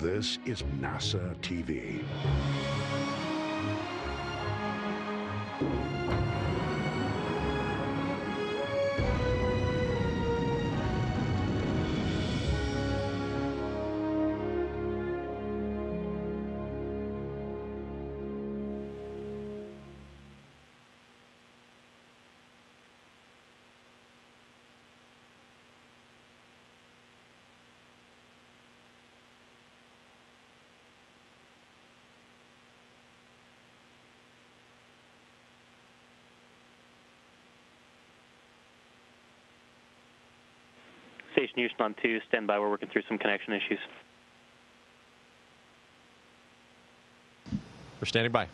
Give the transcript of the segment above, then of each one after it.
This is NASA TV. Station Houston on 2, stand by. We're working through some connection issues. We're standing by.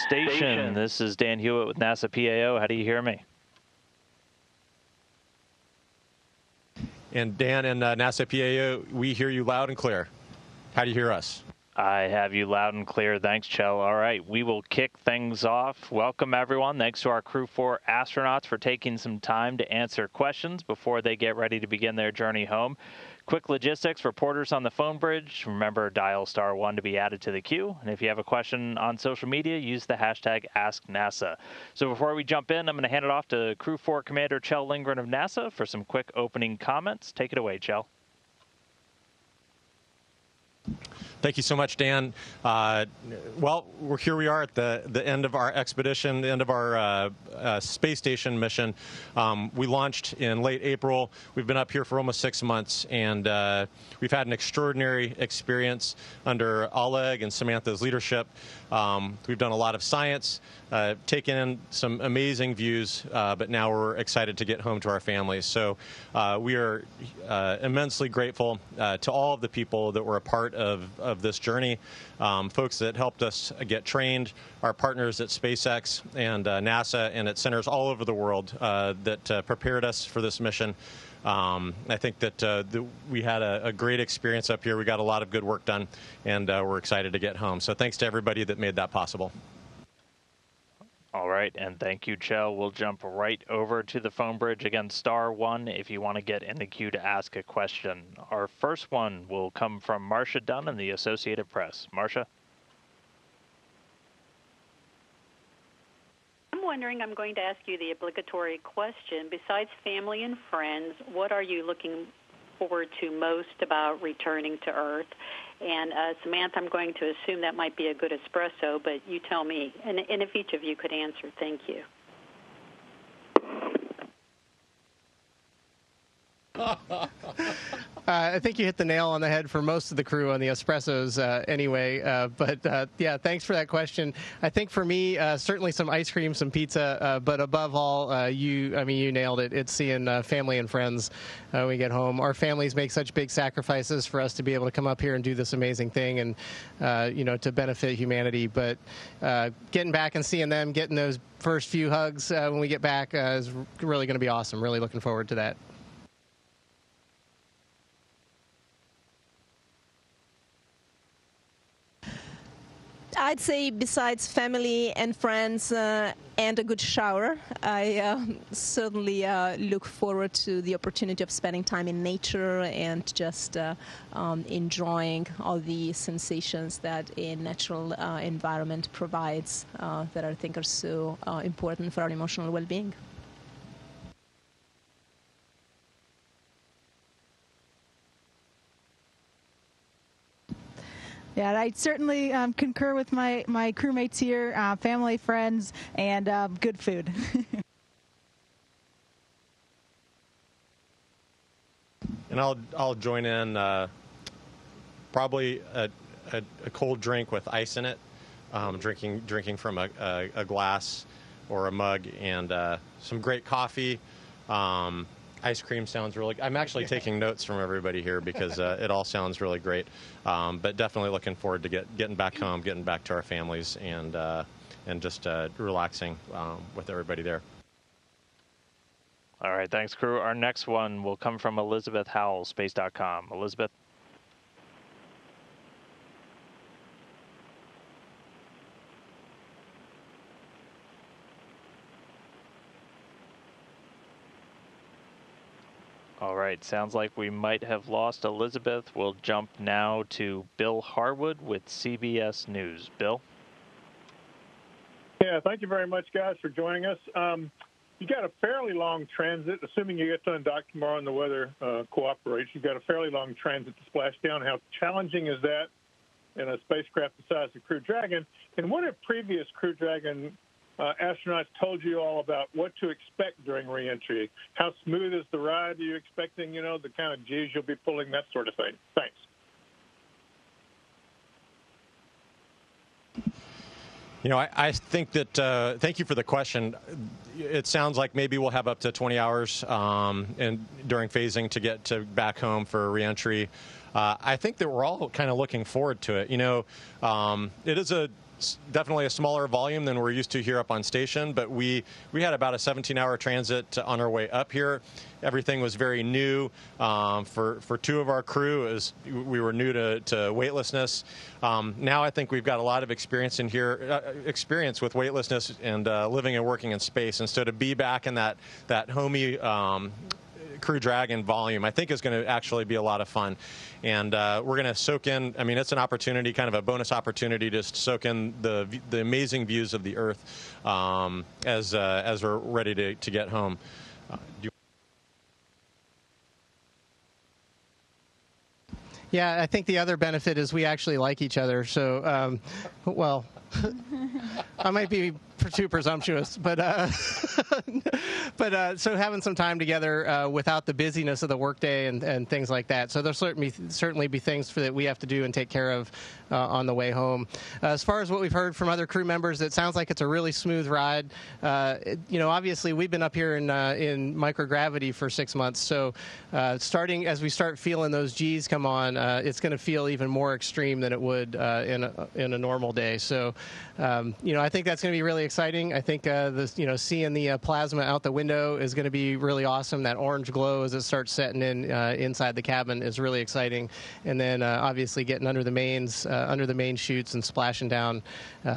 Station, this is Dan Hewitt with NASA PAO. How do you hear me? And Dan and NASA PAO, we hear you loud and clear. How do you hear us? I have you loud and clear. Thanks, Chell. All right, we will kick things off. Welcome, everyone. Thanks to our Crew 4 astronauts for taking some time to answer questions before they get ready to begin their journey home. Quick logistics, reporters on the phone bridge. Remember, dial *1 to be added to the queue. And if you have a question on social media, use the hashtag #AskNASA. So before we jump in, I'm going to hand it off to Crew 4 Commander Chell Lindgren of NASA for some quick opening comments. Take it away, Chell. Thank you so much, Dan. Well, here we are at the end of our expedition, the end of our space station mission. We launched in late April. We've been up here for almost 6 months, and we've had an extraordinary experience under Oleg and Samantha's leadership. We've done a lot of science, taken in some amazing views, but now we're excited to get home to our families. So we are immensely grateful to all of the people that were a part of this journey, folks that helped us get trained, our partners at SpaceX and NASA and at centers all over the world that prepared us for this mission. I think that we had a great experience up here. We got a lot of good work done, and we're excited to get home. So thanks to everybody that made that possible. All right, and thank you, Chell. We'll jump right over to the phone bridge. Again, *1 if you want to get in the queue to ask a question. Our first one will come from Marcia Dunn in the Associated Press. Marcia? I'm wondering, I'm going to ask you the obligatory question. Besides family and friends, what are you looking forward to most about returning to Earth? And Samantha, I'm going to assume that might be a good espresso, but you tell me. And if each of you could answer, thank you. I think you hit the nail on the head for most of the crew on the espressos anyway. Yeah, thanks for that question. I think for me, certainly some ice cream, some pizza, but above all, you nailed it. It's seeing family and friends when we get home. Our families make such big sacrifices for us to be able to come up here and do this amazing thing and, to benefit humanity. But getting back and seeing them, getting those first few hugs when we get back is really going to be awesome. Really looking forward to that. I'd say besides family and friends and a good shower, I certainly look forward to the opportunity of spending time in nature and just enjoying all the sensations that a natural environment provides that I think are so important for our emotional well-being. Yeah, I certainly concur with my crewmates here, family, friends, and good food. And I'll join in probably a cold drink with ice in it, drinking from a glass or a mug, and some great coffee. Ice cream sounds really good. I'm actually taking notes from everybody here because it all sounds really great. But definitely looking forward to getting back home, getting back to our families, and just relaxing with everybody there. All right, thanks, crew. Our next one will come from Elizabeth Howell, space.com. Elizabeth? All right, sounds like we might have lost Elizabeth. We'll jump now to Bill Harwood with CBS News. Bill? Yeah, thank you very much, guys, for joining us. You got a fairly long transit, assuming you get to undock tomorrow and the weather cooperates. You've got a fairly long transit to splash down. How challenging is that in a spacecraft the size of Crew Dragon? And what have previous Crew Dragon astronauts told you all about what to expect during reentry? How smooth is the ride? Are you expecting, the kind of G's you'll be pulling, that sort of thing? Thanks. I think that, thank you for the question. It sounds like maybe we'll have up to 20 hours and during phasing to get back home for reentry. I think that we're all kind of looking forward to it. It is definitely a smaller volume than we're used to here up on station, but we had about a 17-hour transit on our way up here. Everything was very new. For two of our crew, we were new to weightlessness. Now I think we've got a lot of experience in here, experience with weightlessness and living and working in space. And so to be back in that homey Crew Dragon volume, I think is going to actually be a lot of fun. And we're going to soak in, it's an opportunity, kind of a bonus opportunity to soak in the amazing views of the Earth as we're ready to get home. Yeah, I think the other benefit is we actually like each other. So, I might be too presumptuous, but so having some time together without the busyness of the workday and things like that. So there'll certainly be things that we have to do and take care of on the way home. As far as what we've heard from other crew members, it sounds like it's a really smooth ride. Obviously we've been up here in microgravity for 6 months, so starting as we start feeling those G's come on, it's going to feel even more extreme than it would in a normal day. So, I think that's going to be really exciting. I think seeing the plasma out the window is going to be really awesome. That orange glow as it starts setting in inside the cabin is really exciting. And then obviously getting under the main chutes and splashing down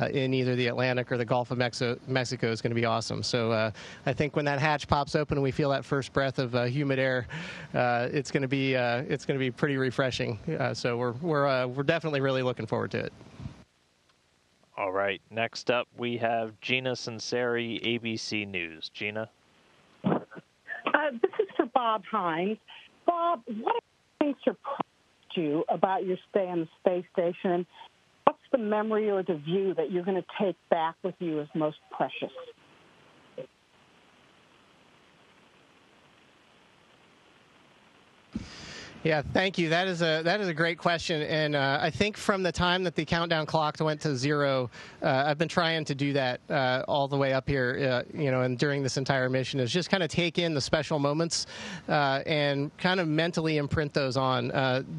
in either the Atlantic or the Gulf of Mexico is going to be awesome. So I think when that hatch pops open and we feel that first breath of humid air, it's going to be pretty refreshing. So we're definitely really looking forward to it. All right, next up we have Gina Sunseri, ABC News. Gina? This is for Bob Hines. Bob, what things surprised you about your stay on the space station? What's the memory or the view that you're going to take back with you as most precious? Yeah, thank you. That is a great question, and I think from the time that the countdown clock went to 0, I've been trying to do that all the way up here, and during this entire mission is just kind of take in the special moments and kind of mentally imprint those on.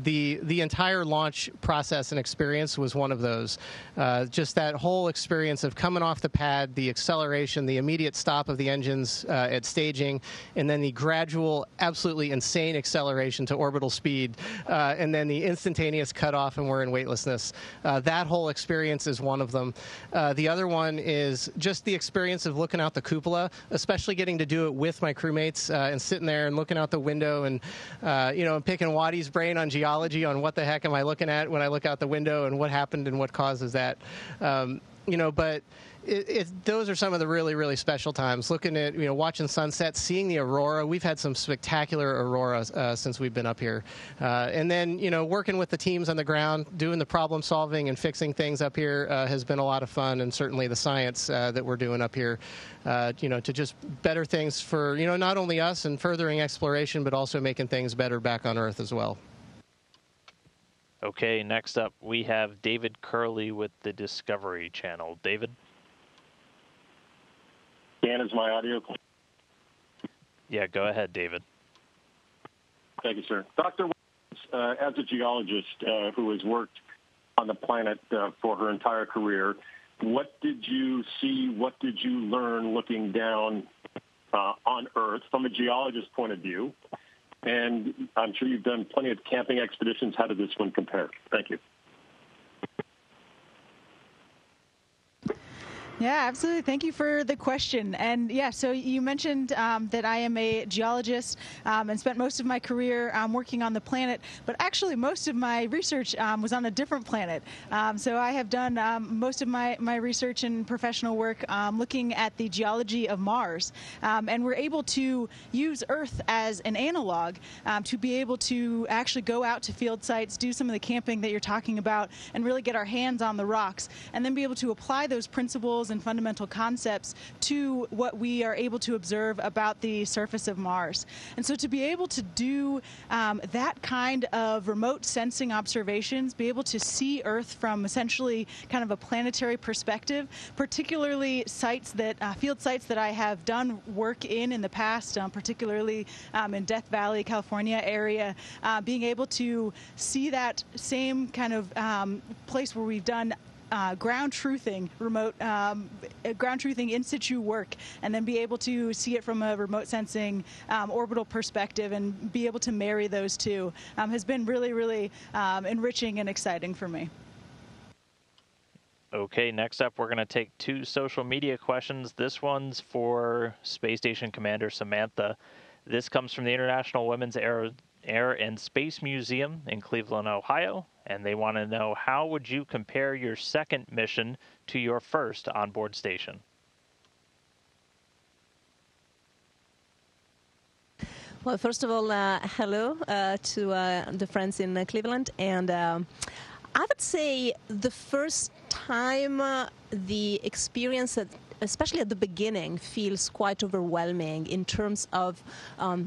The entire launch process and experience was one of those. Just that whole experience of coming off the pad, the acceleration, the immediate stop of the engines at staging, and then the gradual, absolutely insane acceleration to orbital speed, and then the instantaneous cutoff and we're in weightlessness. That whole experience is one of them. The other one is just the experience of looking out the cupola, especially getting to do it with my crewmates and sitting there and looking out the window and, picking Waddy's brain on geology on what the heck am I looking at when I look out the window and what happened and what causes that. But those are some of the really, really special times. Looking at, watching sunsets, seeing the aurora. We've had some spectacular auroras since we've been up here. And then, working with the teams on the ground, doing the problem solving and fixing things up here has been a lot of fun. And certainly the science that we're doing up here, to just better things for, not only us and furthering exploration, but also making things better back on Earth as well. Okay, next up we have David Curley with the Discovery Channel. David? Dan, is my audio clear? Yeah, go ahead, David. Thank you, sir. Dr. As a geologist who has worked on the planet for her entire career, what did you see, what did you learn looking down on Earth from a geologist's point of view? And I'm sure you've done plenty of camping expeditions. How did this one compare? Thank you. Yeah, absolutely. Thank you for the question. And yeah, so you mentioned that I am a geologist and spent most of my career working on the planet, but actually most of my research was on a different planet. So I have done most of my research and professional work looking at the geology of Mars. And we're able to use Earth as an analog to be able to actually go out to field sites, do some of the camping that you're talking about, and really get our hands on the rocks, and then be able to apply those principles and fundamental concepts to what we are able to observe about the surface of Mars. And so to be able to do that kind of remote sensing observations, be able to see Earth from essentially kind of a planetary perspective, particularly sites that field sites that I have done work in the past, particularly in Death Valley, California area, being able to see that same kind of place where we've done ground truthing, remote ground truthing in situ work, and then be able to see it from a remote sensing orbital perspective and be able to marry those two has been really, really enriching and exciting for me. Okay, next up, we're going to take 2 social media questions. This one's for Space Station Commander Samantha. This comes from the International Women's Air and Space Museum in Cleveland, Ohio, and they want to know, how would you compare your second mission to your first onboard station? Well, first of all, hello to the friends in Cleveland, and I would say the first time the experience especially at the beginning, feels quite overwhelming in terms of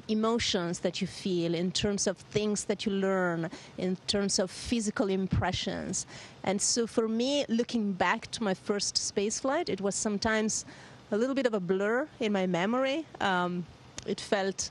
emotions that you feel, in terms of things that you learn, in terms of physical impressions. And so for me, looking back to my first space flight, it was sometimes a little bit of a blur in my memory. It felt,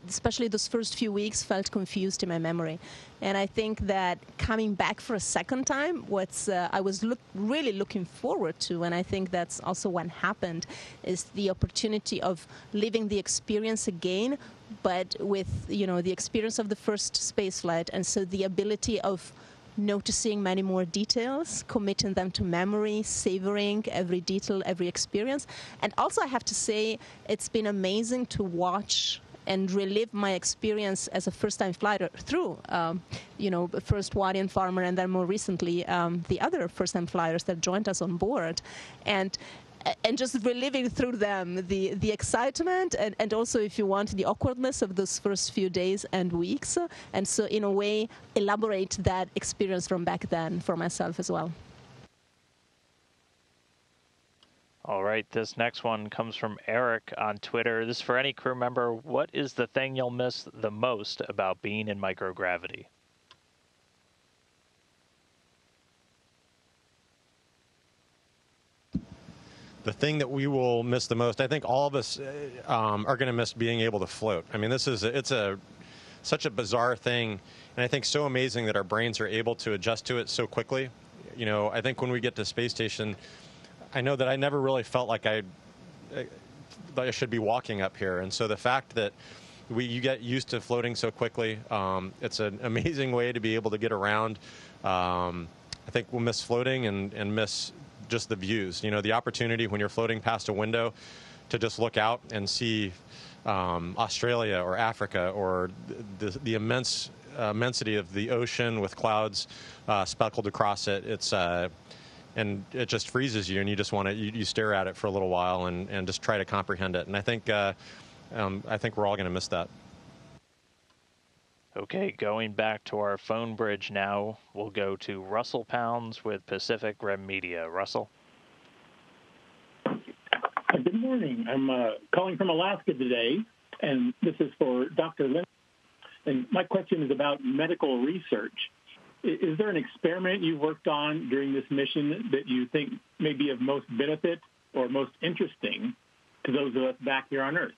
especially those first few weeks, felt confused in my memory. And I think that coming back for a second time, what I was really looking forward to, and I think that's also what happened, is the opportunity of living the experience again, but with, the experience of the first space flight, and so the ability of noticing many more details, committing them to memory, savoring every detail, every experience. And also, I have to say, it's been amazing to watch and relive my experience as a first-time flighter through, first Wadian Farmer, and then more recently, the other first-time flyers that joined us on board. And just reliving through them the excitement and also, if you want, the awkwardness of those first few days and weeks. And so, in a way, elaborate that experience from back then for myself as well. All right, this next one comes from Eric on Twitter. This is for any crew member. What is the thing you'll miss the most about being in microgravity? The thing that we will miss the most, I think all of us are going to miss being able to float. I mean, it's such a bizarre thing, and I think so amazing that our brains are able to adjust to it so quickly. I think when we get to space station, I know that I never really felt like I should be walking up here, and so the fact that you get used to floating so quickly, it's an amazing way to be able to get around. I think we'll miss floating and miss just the views. The opportunity when you're floating past a window to just look out and see Australia or Africa or the immensity of the ocean with clouds speckled across it. And it just freezes you, and you just want to you stare at it for a little while and just try to comprehend it. And I think we're all going to miss that. Okay, going back to our phone bridge now, we'll go to Russell Pounds with Pacific Rim Media. Russell? Good morning. I'm calling from Alaska today, and this is for Dr. Lynn. And my question is about medical research. Is there an experiment you worked on during this mission that you think may be of most benefit or most interesting to those of us back here on Earth?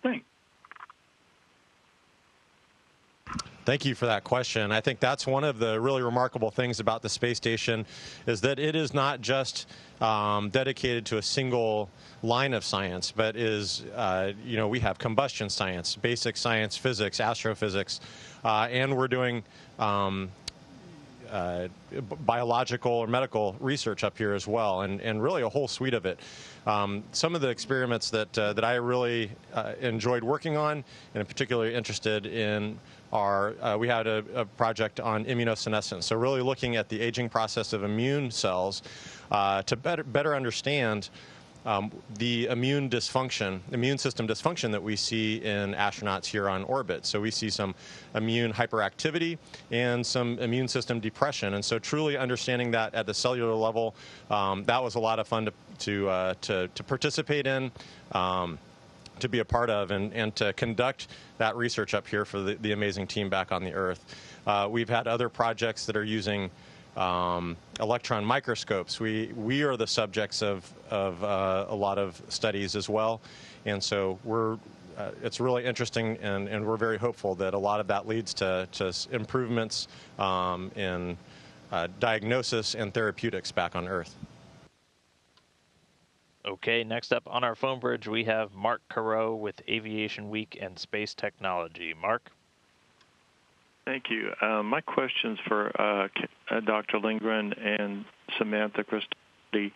Thanks. Thank you for that question. I think that's one of the really remarkable things about the space station is that it is not just dedicated to a single line of science, but is, we have combustion science, basic science, physics, astrophysics, and we're doing biological or medical research up here as well, and really a whole suite of it. Some of the experiments that I really enjoyed working on and am particularly interested in are, we had a project on immunosenescence, so really looking at the aging process of immune cells to better understand the immune system dysfunction that we see in astronauts here on orbit. So we see some immune hyperactivity and some immune system depression. And so truly understanding that at the cellular level, that was a lot of fun to participate in, to be a part of, and to conduct that research up here for the amazing team back on the Earth. We've had other projects that are using electron microscopes. We are the subjects of a lot of studies as well, and so it's really interesting, and we're very hopeful that a lot of that leads to improvements in diagnosis and therapeutics back on Earth. Okay, next up on our phone bridge, we have Mark Carreau with Aviation Week and Space Technology. Mark? Thank you. My question's for Dr. Lindgren and Samantha Christodoulou.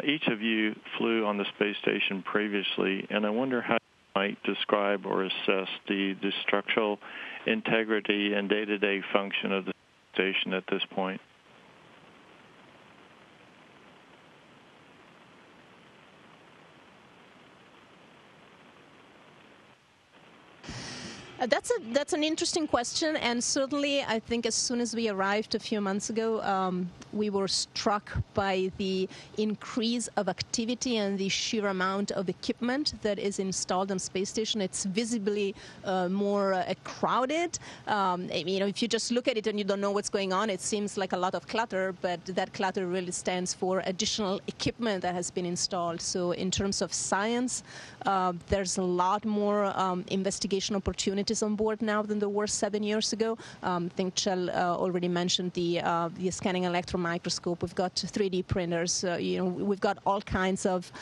Each of you flew on the space station previously, and I wonder how you might describe or assess the structural integrity and day-to-day function of the station at this point. That's an interesting question, and certainly I think as soon as we arrived a few months ago, we were struck by the increase of activity and the sheer amount of equipment that is installed on space station. It's visibly more crowded. If you just look at it and you don't know what's going on, it seems like a lot of clutter, but that clutter really stands for additional equipment that has been installed. So in terms of science, there's a lot more investigation opportunities on board now than there were 7 years ago. I think Chell already mentioned the scanning electron microscope. We've got 3D printers. We've got all kinds of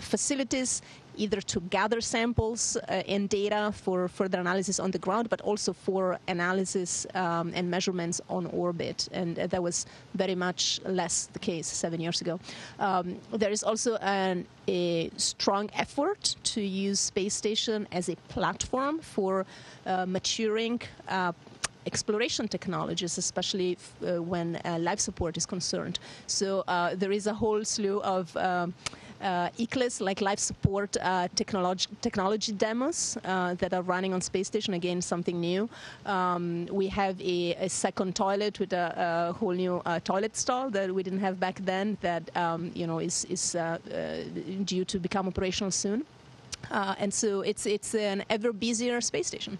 facilities, either to gather samples and data for further analysis on the ground, but also for analysis and measurements on orbit. And that was very much less the case 7 years ago. There is also a strong effort to use space station as a platform for maturing exploration technologies, especially when life support is concerned. So there is a whole slew of ECLS, like life support technology demos that are running on space station. Again, something new. We have a second toilet with a whole new toilet stall that we didn't have back then, that is due to become operational soon. And so it's an ever busier space station.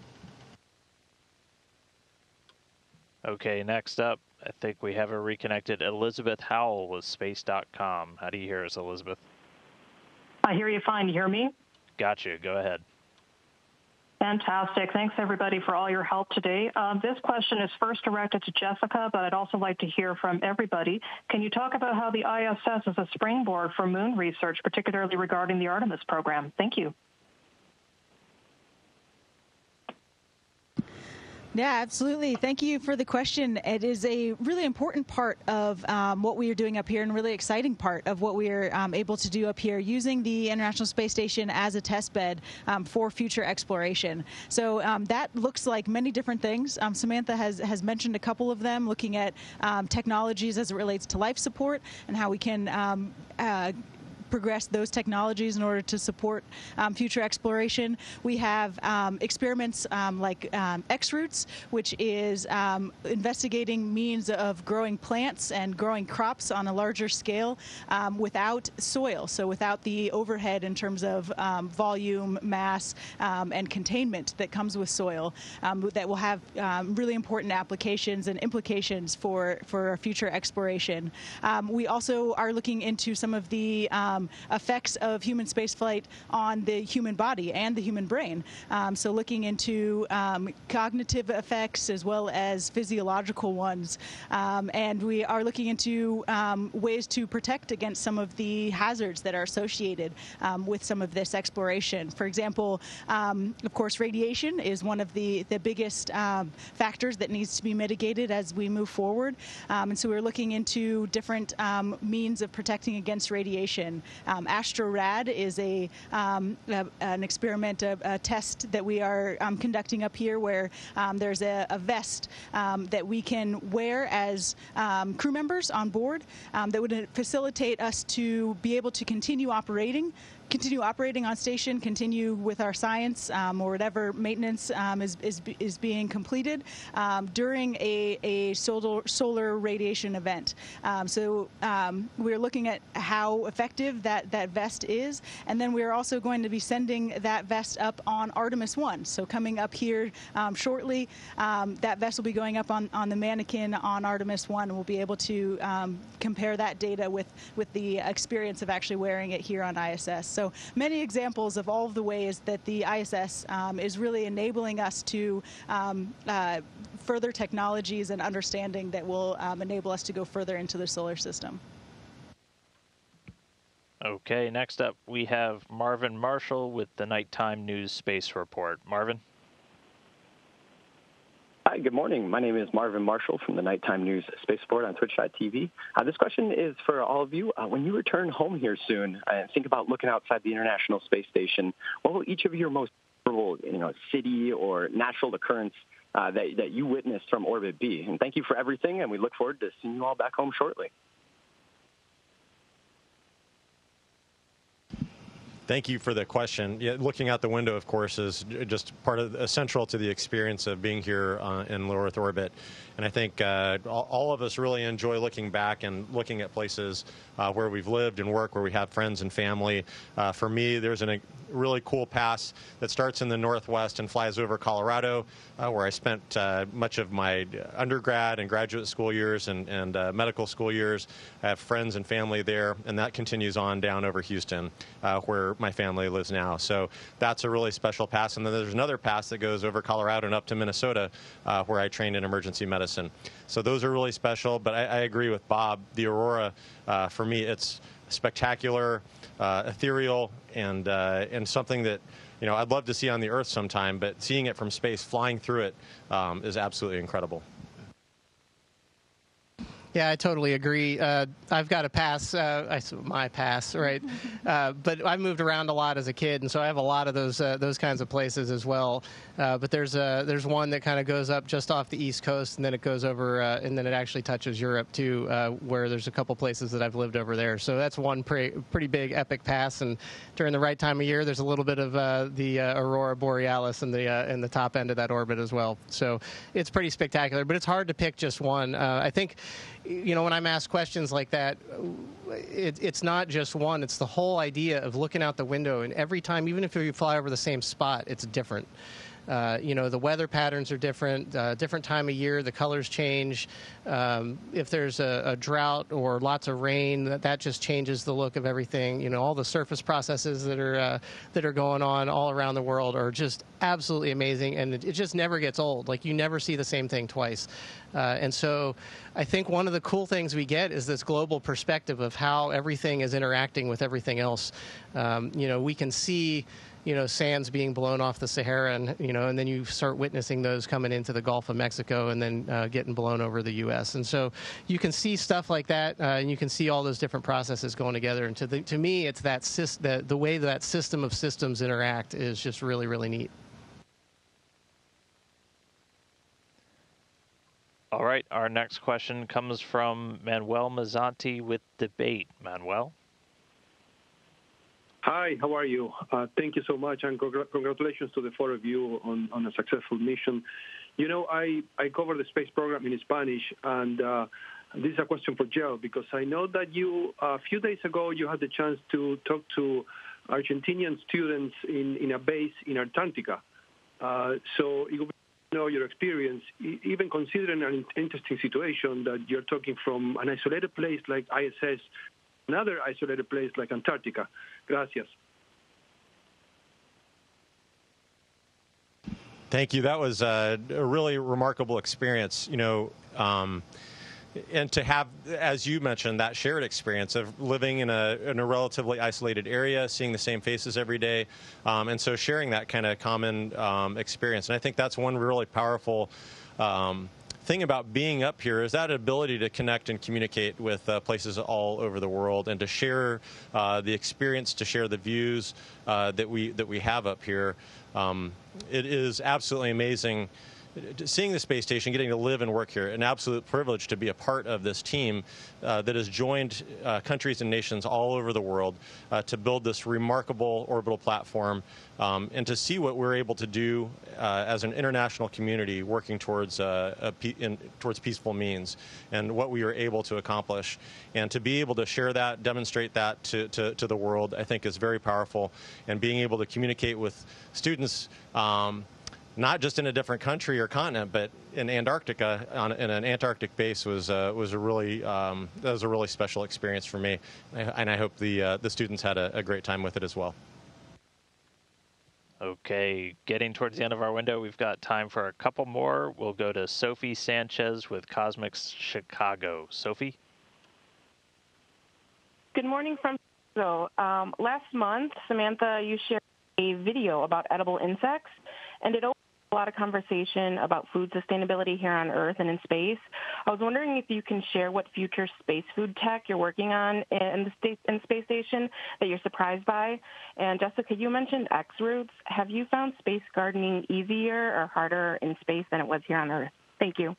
Okay, next up, I think we have her reconnected. Elizabeth Howell with Space.com. How do you hear us, Elizabeth? I hear you fine. You hear me? Gotcha. Go ahead. Fantastic. Thanks, everybody, for all your help today. This question is first directed to Jessica, but I'd also like to hear from everybody. Can you talk about how the ISS is a springboard for moon research, particularly regarding the Artemis program? Thank you. Yeah, absolutely. Thank you for the question. It is a really important part of what we are doing up here, and really exciting part of what we are able to do up here, using the International Space Station as a test bed for future exploration. So that looks like many different things. Samantha has mentioned a couple of them, looking at technologies as it relates to life support and how we can progress those technologies in order to support future exploration. We have experiments like X-Roots, which is investigating means of growing plants and growing crops on a larger scale without soil, so without the overhead in terms of volume, mass, and containment that comes with soil, that will have really important applications and implications for future exploration. We also are looking into some of the effects of human spaceflight on the human body and the human brain. So looking into cognitive effects as well as physiological ones. And we are looking into ways to protect against some of the hazards that are associated with some of this exploration. For example, of course, radiation is one of the biggest factors that needs to be mitigated as we move forward. And so we're looking into different means of protecting against radiation. AstroRad is an experiment, a test that we are conducting up here where there's a vest that we can wear as crew members on board that would facilitate us to be able to continue operating on station, continue with our science or whatever maintenance is being completed during a solar radiation event. So we're looking at how effective that vest is, and then we're also going to be sending that vest up on Artemis 1. So coming up here shortly, that vest will be going up on the mannequin on Artemis 1, and we'll be able to compare that data with the experience of actually wearing it here on ISS. So many examples of all of the ways that the ISS is really enabling us to further technologies and understanding that will enable us to go further into the solar system. Okay, next up we have Marvin Marshall with the Nighttime News Space Report. Marvin? Hi, good morning. My name is Marvin Marshall from the Nighttime News Space Report on Twitch.tv. This question is for all of you. When you return home here soon and think about looking outside the International Space Station, what will each of your most memorable, city or natural occurrence that you witnessed from orbit be? And thank you for everything, and we look forward to seeing you all back home shortly. Thank you for the question. Yeah, looking out the window, of course, is just part of essential to the experience of being here in low Earth orbit. And I think all of us really enjoy looking back and looking at places where we've lived and worked, where we have friends and family. For me, there's a really cool pass that starts in the northwest and flies over Colorado, where I spent much of my undergrad and graduate school years and medical school years. I have friends and family there, and that continues on down over Houston, where my family lives now. So that's a really special pass. And then there's another pass that goes over Colorado and up to Minnesota, where I trained in emergency medicine. So those are really special, but I agree with Bob. The aurora, for me, it's spectacular, ethereal, and something that I'd love to see on the Earth sometime, but seeing it from space, flying through it, is absolutely incredible. Yeah, I totally agree. I've got a pass, my pass, right? But I moved around a lot as a kid, and so I have a lot of those kinds of places as well. But there's one that kind of goes up just off the East Coast, and then it goes over, and then it actually touches Europe too, where there's a couple places that I've lived over there. So that's one pretty big epic pass. And during the right time of year, there's a little bit of the aurora borealis in the top end of that orbit as well. So it's pretty spectacular. But it's hard to pick just one. I think, when I'm asked questions like that, it's not just one. It's the whole idea of looking out the window, and every time, even if you fly over the same spot, it's different. The weather patterns are different, different time of year, the colors change. If there's a drought or lots of rain, that just changes the look of everything. All the surface processes that are going on all around the world are just absolutely amazing, and it just never gets old. Like, you never see the same thing twice. And so I think one of the cool things we get is this global perspective of how everything is interacting with everything else. We can see sands being blown off the Sahara, and then you start witnessing those coming into the Gulf of Mexico and then getting blown over the U.S. And so you can see stuff like that, and you can see all those different processes going together. And to me, it's the way that system of systems interact is just really, really neat. All right, our next question comes from Manuel Mazzanti with Debate. Manuel? Hi, how are you? Thank you so much, and congratulations to the four of you on a successful mission. I cover the space program in Spanish, and this is a question for Joe, because I know that a few days ago, you had the chance to talk to Argentinian students in a base in Antarctica. So it would be your experience, even considering an interesting situation that you're talking from an isolated place like ISS another isolated place like Antarctica. Gracias. Thank you. That was a really remarkable experience, and to have, as you mentioned, that shared experience of living in a relatively isolated area, seeing the same faces every day, and so sharing that kind of common experience. And I think that's one really powerful thing about being up here is that ability to connect and communicate with places all over the world and to share the experience, to share the views that we have up here. It is absolutely amazing seeing the space station, getting to live and work here. An absolute privilege to be a part of this team that has joined countries and nations all over the world to build this remarkable orbital platform and to see what we're able to do as an international community working towards towards peaceful means and what we are able to accomplish. And to be able to share that, demonstrate that to the world, I think is very powerful. And being able to communicate with students not just in a different country or continent, but in Antarctica, in an Antarctic base, was a really special experience for me, and I hope the students had a great time with it as well. Okay, getting towards the end of our window, we've got time for a couple more. We'll go to Sophie Sanchez with Cosmics Chicago. Sophie? Good morning from Chicago. Last month, Samantha, you shared a video about edible insects, and it opened a lot of conversation about food sustainability here on Earth and in space. I was wondering if you can share what future space food tech you're working on in the space station that you're surprised by. And Jessica, you mentioned X roots. Have you found space gardening easier or harder in space than it was here on Earth? Thank you.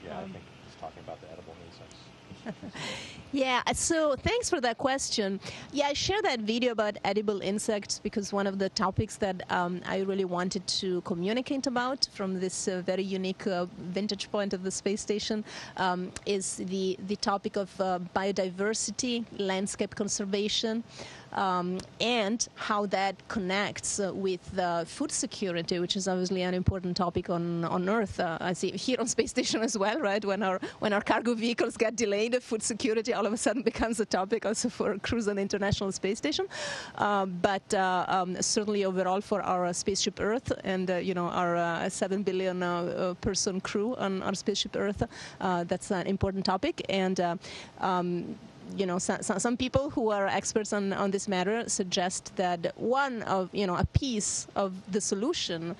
Yeah, I think he's talking about the edible insects. Yeah, so thanks for that question. Yeah, I shared that video about edible insects because one of the topics that I really wanted to communicate about from this very unique vantage point of the space station is the topic of biodiversity, landscape conservation, and how that connects with food security, which is obviously an important topic on Earth. I see here on space station as well, right? When our cargo vehicles get delayed, food security all of a sudden becomes a topic also for crews on the International Space Station. But certainly overall for our spaceship Earth and our 7 billion person crew on our spaceship Earth, that's an important topic. And some people who are experts on this matter suggest that one of, a piece of the solution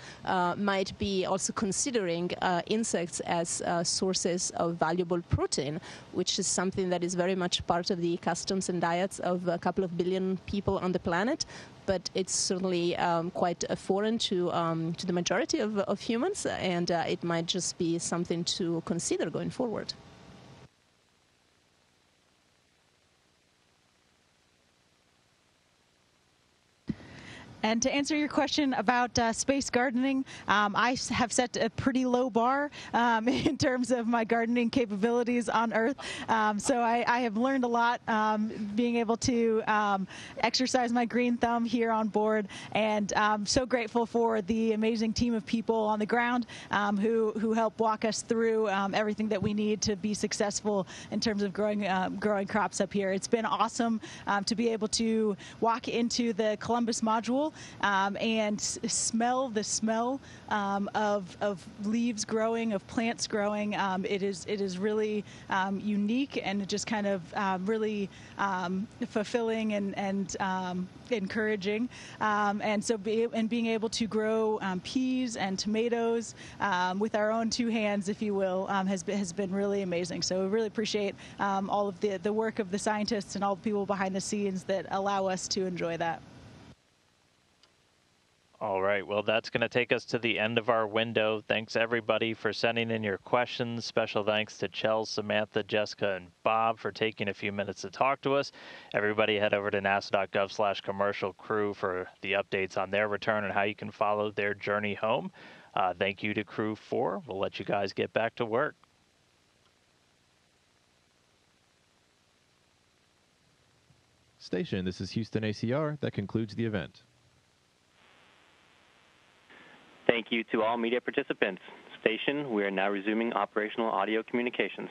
might be also considering insects as sources of valuable protein, which is something that is very much part of the customs and diets of a couple of billion people on the planet. But it's certainly quite foreign to the majority of humans, and it might just be something to consider going forward. And to answer your question about space gardening, I have set a pretty low bar in terms of my gardening capabilities on Earth. So I have learned a lot being able to exercise my green thumb here on board. And I'm so grateful for the amazing team of people on the ground who help walk us through everything that we need to be successful in terms of growing crops up here. It's been awesome to be able to walk into the Columbus module and smell the smell of leaves growing, of plants growing. It is really unique and just kind of really fulfilling and encouraging. And so being able to grow peas and tomatoes with our own two hands, if you will, has been really amazing. So we really appreciate all of the work of the scientists and all the people behind the scenes that allow us to enjoy that. All right, well, that's going to take us to the end of our window. Thanks, everybody, for sending in your questions. Special thanks to Chell, Samantha, Jessica, and Bob for taking a few minutes to talk to us. Everybody head over to nasa.gov/commercial crew for the updates on their return and how you can follow their journey home. Thank you to Crew 4. We'll let you guys get back to work. Station, this is Houston ACR. That concludes the event. Thank you to all media participants. station. We are now resuming operational audio communications.